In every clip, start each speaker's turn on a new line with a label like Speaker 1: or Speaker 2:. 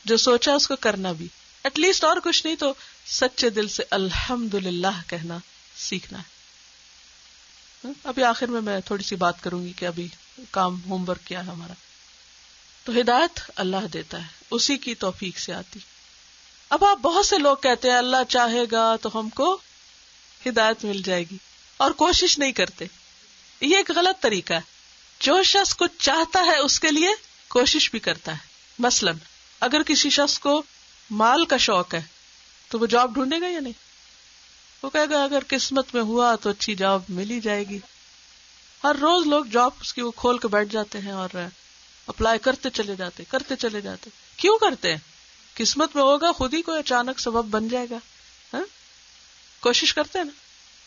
Speaker 1: جو سوچا اس کو کرنا بھی. ایٹ لیسٹ اور کچھ نہیں تو سچے دل سے الحمدللہ کہنا سیکھنا ہے. ابھی آخر میں تھوڑی سی بات کروں گی کہ ابھی کام ہوم ورک کیا ہے ہمارا. تو ہدایت اللہ دیتا ہے, اسی کی توفیق سے آتی. اب آپ بہت سے لوگ کہتے ہیں اللہ چاہے گا تو ہم کو ہدایت مل جائے گی, اور کوشش نہیں کرتے. یہ ایک غلط طریقہ ہے. جو شخص کچھ چاہتا ہے اس کے لیے کوشش بھی کرتا ہے. مثلا اگر کسی شخص کو مال کا شوق ہے تو وہ جاب ڈھونڈے گا یا نہیں؟ وہ کہے گا اگر قسمت میں ہوا تو اچھی جاب مل ہی جائے گی. ہر روز لوگ جاب اس کی وہ کھول کے بیٹھ جاتے ہیں اور اپلائی کرتے چلے جاتے. کیوں کرتے ہیں؟ قسمت میں ہوگا خود ہی کوئی اچانک سبب بن جائے گا. کوشش کرتے ہیں نا,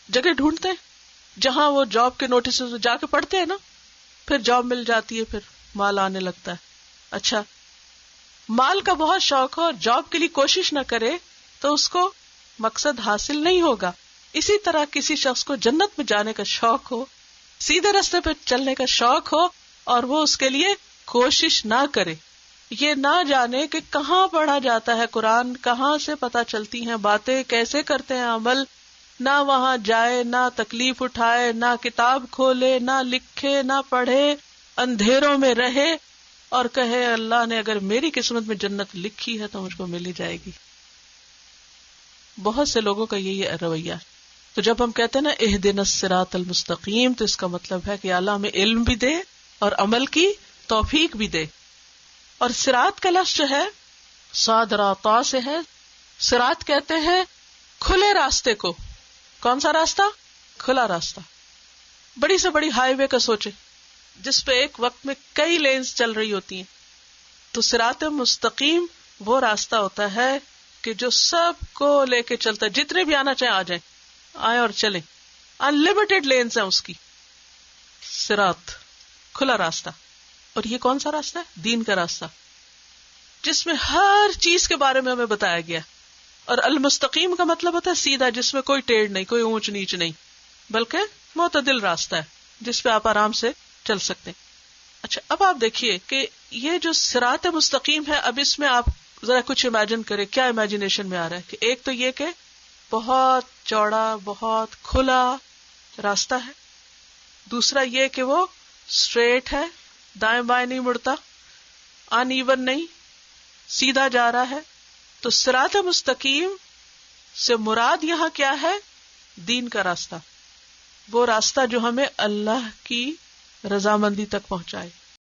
Speaker 1: جگہ ڈھونڈتے ہیں جہاں وہ جاب کے نوٹس جا کے پڑھتے ہیں نا, پھر جاب مل جاتی ہے, پھر مال آنے لگتا ہے. اچھا, مال کا بہت شوق ہو اور جاب کے لیے کوشش نہ کرے تو اس کو مقصد حاصل نہیں ہوگا. اسی طرح کسی شخص کو جنت میں جانے کا شوق ہو, سیدھے راستے پہ چلنے کا شوق ہو, اور وہ اس کے لیے کوشش نہ کرے, یہ نہ جانے کہ کہاں پڑھا جاتا ہے قرآن, کہاں سے پتہ چلتی ہیں باتیں, کیسے کرتے ہیں عمل, نہ وہاں جائے, نہ تکلیف اٹھائے, نہ کتاب کھولے, نہ لکھے, نہ پڑھے, اندھیروں میں رہے اور کہے اللہ نے اگر میری قسمت میں جنت لکھی ہے تو مجھ کو مل ہی جائے گی. بہت سے لوگوں کا یہی رویہ. تو جب ہم کہتے ہیں نا اہدنا الصراط المستقیم, تو اس کا مطلب ہے کہ اللہ ہمیں علم بھی دے اور عمل کی توفیق بھی دے. اور صراط کا لفظ جو ہے صاد را طا سے ہے. صراط کہتے ہیں کھلے راستے کو. کون سا راستہ؟ کھلا راستہ. بڑی سے بڑی ہائی وے کا سوچے جس پہ ایک وقت میں کئی لینز چل رہی ہوتی ہیں. تو صراط مستقیم وہ راستہ ہوتا ہے کہ جو سب کو لے کے چلتا ہے, جتنے بھی آنا چاہیں آ جائیں, آئیں اور چلیں. انلمیٹڈ لینز ہیں اس کی. صراط کھلا راستہ. اور یہ کون سا راستہ ہے؟ دین کا راستہ, جس میں ہر چیز کے بارے میں ہمیں بتایا گیا. اور المستقیم کا مطلب ہوتا ہے سیدھا, جس میں کوئی ٹیڑھ نہیں, کوئی اونچ نیچ نہیں, بلکہ معتدل راستہ ہے جس پہ آپ آرام سے چل سکتے ہیں. اچھا, اب آپ دیکھیے کہ یہ جو صراط مستقیم ہے, اب اس میں آپ ذرا کچھ امیجن کریں. کیا امیجنیشن میں آ رہا ہے کہ ایک تو یہ کہ بہت چوڑا, بہت کھلا راستہ ہے. دوسرا یہ کہ وہ اسٹریٹ ہے, دائیں بائیں نہیں مڑتا, ان ایون نہیں, سیدھا جا رہا ہے. تو صراط مستقیم سے مراد یہاں کیا ہے؟ دین کا راستہ, وہ راستہ جو ہمیں اللہ کی رضامندی تک پہنچائے.